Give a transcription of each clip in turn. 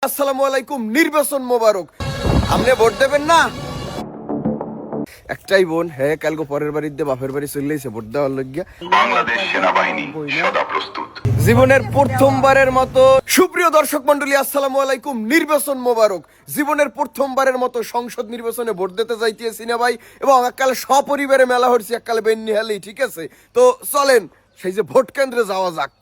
আসসালামু আলাইকুম। নির্বাচন মোবারক। আপনি ভোট দেবেন না? একটাই বোন, হ্যাঁ কালকে পরের বাড়িতে বাপের বাড়ি চলেছে ভোট দেওয়ার লাগিয়া। বাংলাদেশ সেনাবাহিনী সদা প্রস্তুত। জীবনের প্রথমবারের মতো সুপ্রিয় দর্শক মন্ডলী, আসসালামু আলাইকুম। নির্বাচন মোবারক। জীবনের প্রথমবারের মতো সংসদ নির্বাচনে ভোট দিতে যাইতেছি না ভাই, এবং এককালে সপরিবারে মেলা হচ্ছে, এককালে বেন্নিহালি। ঠিক আছে, তো চলেন সেই যে ভোট কেন্দ্রে যাওয়া যাক।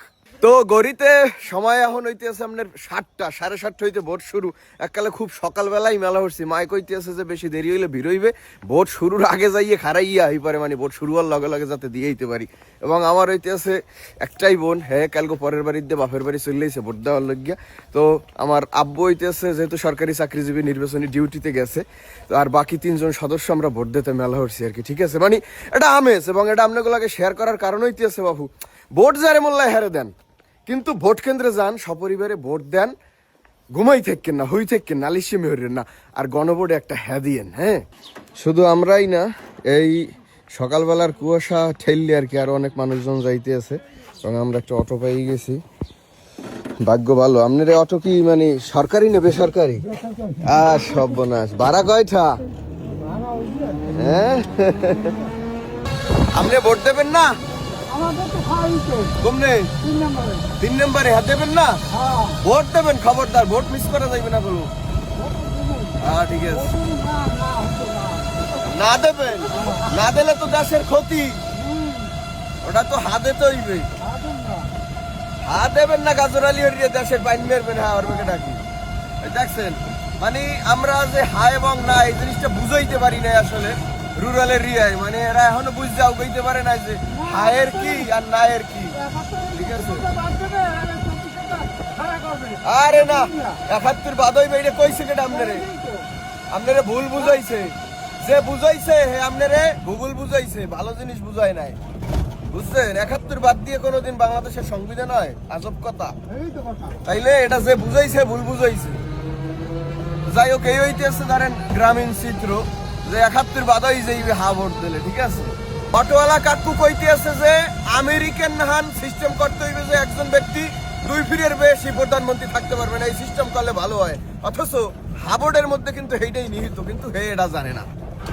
তো গড়িতে সময় এখন হইতেছে আপনার 7টা, 7:30 হইতে ভোট শুরু। এককালে খুব সকালবেলাই মেলা হচ্ছে, মাইক হইতেছে যে বেশি দেরি হইলে ভিড় হইবে, ভোট শুরুর আগে যাইয়ে খারাইয়া হই পারে, মানে ভোট শুরু হওয়ার লগে লগে যাতে দিয়ে দিতে পারি। এবং আমার হইতেছে একটাই বোন, হ্যাঁ কালকে পরের বাড়িতে বাপের বাড়ি চলেছে ভোট দেওয়ার লাগিয়া। তো আমার আব্বু হইতেছে যেহেতু সরকারি চাকরিজীবী, নির্বাচনী ডিউটিতে গেছে, তো আর বাকি 3জন সদস্য আমরা ভোট দিতে মেলা হচ্ছি আর কি। ঠিক আছে, মানে এটা আমেজ, এবং এটা আপনাগুলোকে শেয়ার করার কারণ হইতেছে বাবু, ভোট যারে মোল্লায় হেরে দেন, কিন্তু ভোট কেন্দ্রে যান, সপরিবারে ভোট দেন, ঘুমাই থাকেন না, হই থাকেন না, আলিশে মেহরেন না, আর গণভোটে একটা হ্যাঁ দিয়েন। হ্যাঁ, শুধু আমরাই না, এই সকালবেলার কুয়াশা ঠেললে আর কি আরো অনেক মানুষজন যাইতে আছে, এবং আমরা একটা অটো পেয়ে গেছি। ভাগ্য ভালো। আপনার অটো কি মানে সরকারি না বেসরকারি? আর সর্বনাশ, ভাড়া কয়টা? হ্যাঁ, আপনি ভোট দেবেন না? তিন নম্বরে হাত দেবেন না? ভোট দেবেন, খবরদার ভোট মিস করা যাইবে না বলো। হ্যাঁ ঠিক আছে, না দেবেন, না দিলে তো দেশের ক্ষতি, ওটা তো হাতে তো হইবে। হাত দেবেন না, গাজরালি হরিয়ে দেশের বাইন মেরবেন। হ্যাঁ ওর বেগে ডাকি দেখছেন, মানে আমরা যে হা এবং না এই জিনিসটা বুঝাইতে পারি না আসলে রুরালের রিয়ায়, মানে এরা এখনো বুঝাও বইতে পারে না যে হায়ের কি আর না এর কি। ঠিক আছে, আরে না 71 বাদ হইবে, এটা কইছে কেটা আপনারে? আপনারে ভুল বুঝাইছে, যে বুঝাইছে হে আপনারে ভুল বুঝাইছে, ভালো জিনিস বুঝায় নাই, বুঝছেন? 71 বাদ দিয়ে কোনোদিন বাংলাদেশের সংবিধান হয়? আজব কথা। তাইলে এটা যে বুঝাইছে ভুল বুঝাইছে। যাই হোক, এই হইতেছে ধরেন গ্রামীণ চিত্র, যে 71 বাদ হয়ে যাইবে হা ভোট দিলে। ঠিক আছে, অটোওয়ালা কাকু কইতে আছে যে আমেরিকান হান সিস্টেম করতে হইবে, যে একজন ব্যক্তি 2 ফিরের বেশি প্রধানমন্ত্রী থাকতে পারবে না, এই সিস্টেম করলে ভালো হয়। অথচ হাবোর্ডের মধ্যে কিন্তু এইটাই নিহিত, কিন্তু হে এটা জানে না।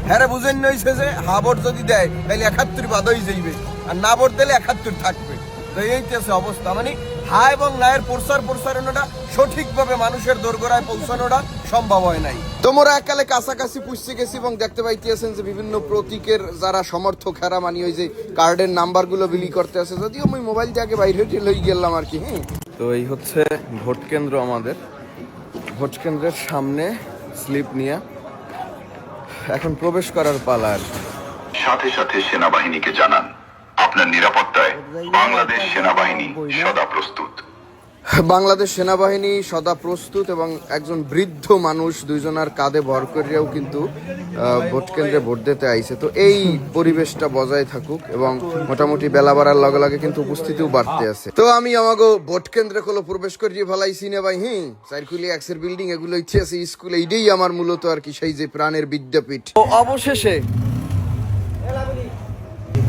হ্যাঁ বুঝেন নইছে যে হাবোর্ড যদি দেয় তাহলে 71 বাদ হয়ে যাইবে, আর না ভোট দিলে 71 থাকবে। তো এইটাছে অবস্থা, মানে হা এবং নায়ের প্রসারণটা সঠিকভাবে মানুষের দোরগোড়ায় পৌঁছানোটা সম্ভব হয় নাই। তোমরা এককালে কাছাকাছি পুষতে গেছি এবং দেখতে পাইতেছেন যে বিভিন্ন প্রতীকের যারা সমর্থক হেরা মানি ওই যে কার্ডের নাম্বারগুলো বিলি করতে আছে, যদিও আমি মোবাইল থেকে বাইরে লই গেলাম আর কি। হ্যাঁ, তো এই হচ্ছে ভোট কেন্দ্র আমাদের। ভোট কেন্দ্রের সামনে স্লিপ নিয়ে এখন প্রবেশ করার পালা আর কি। সাথে সাথে সেনাবাহিনীকে জানান আপনার নিরাপত্তায় বাংলাদেশ সেনাবাহিনী সদা প্রস্তুত। বাংলাদেশ সেনাবাহিনী সদা প্রস্তুত, এবং একজন বৃদ্ধ মানুষ 2জনের কাঁধে ভর করিয়াও কিন্তু ভোট কেন্দ্রে ভোট দিতে আইছে। তো এই পরিবেশটা বজায় থাকুক, এবং মোটামুটি বেলা বাড়ার লগে লগে কিন্তু উপস্থিতিও বাড়তে আছে। তো আমি আমাকে ভোট কেন্দ্রে হলো প্রবেশ করিয়ে ফেলাইছি না ভাই। চারকুলি এক্সের বিল্ডিং এগুলো ইচ্ছে আছে, স্কুল, এইটাই আমার মূলত আর কি সেই যে প্রাণের বিদ্যাপীঠ। তো অবশেষে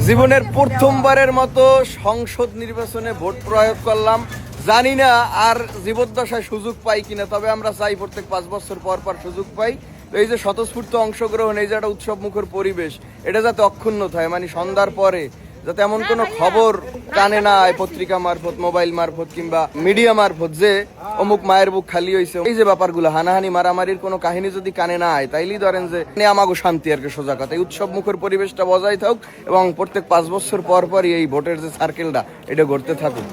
জীবনের প্রথমবারের মতো সংসদ নির্বাচনে ভোট প্রয়োগ করলাম। জানি না আর জীবদ্দশায় সুযোগ পাই কিনা, তবে আমরা চাই প্রত্যেক 5 বছর পর পর সুযোগ পাই। তো এই যে স্বতঃস্ফূর্ত অংশগ্রহণ, এই যে একটা উৎসব মুখর পরিবেশ, এটা যাতে অক্ষুণ্ণ থাকে, মানে সন্ধ্যার পরে যাতে এমন কোনো খবর কানে না আয় পত্রিকা মারফত, মোবাইল মারফত কিংবা মিডিয়া মারফত যে অমুক মায়ের বুক খালি হয়েছে, এই যে ব্যাপারগুলো হানাহানি মারামারির কোনো কাহিনী যদি কানে না আয়, তাইলেই ধরেন যে আমাগো শান্তি আর কি। সোজা কথা, এই উৎসব মুখর পরিবেশটা বজায় থাকুক, এবং প্রত্যেক 5 বছর পর পরই এই ভোটের যে সার্কেলটা এটা ঘুরতে থাকুক।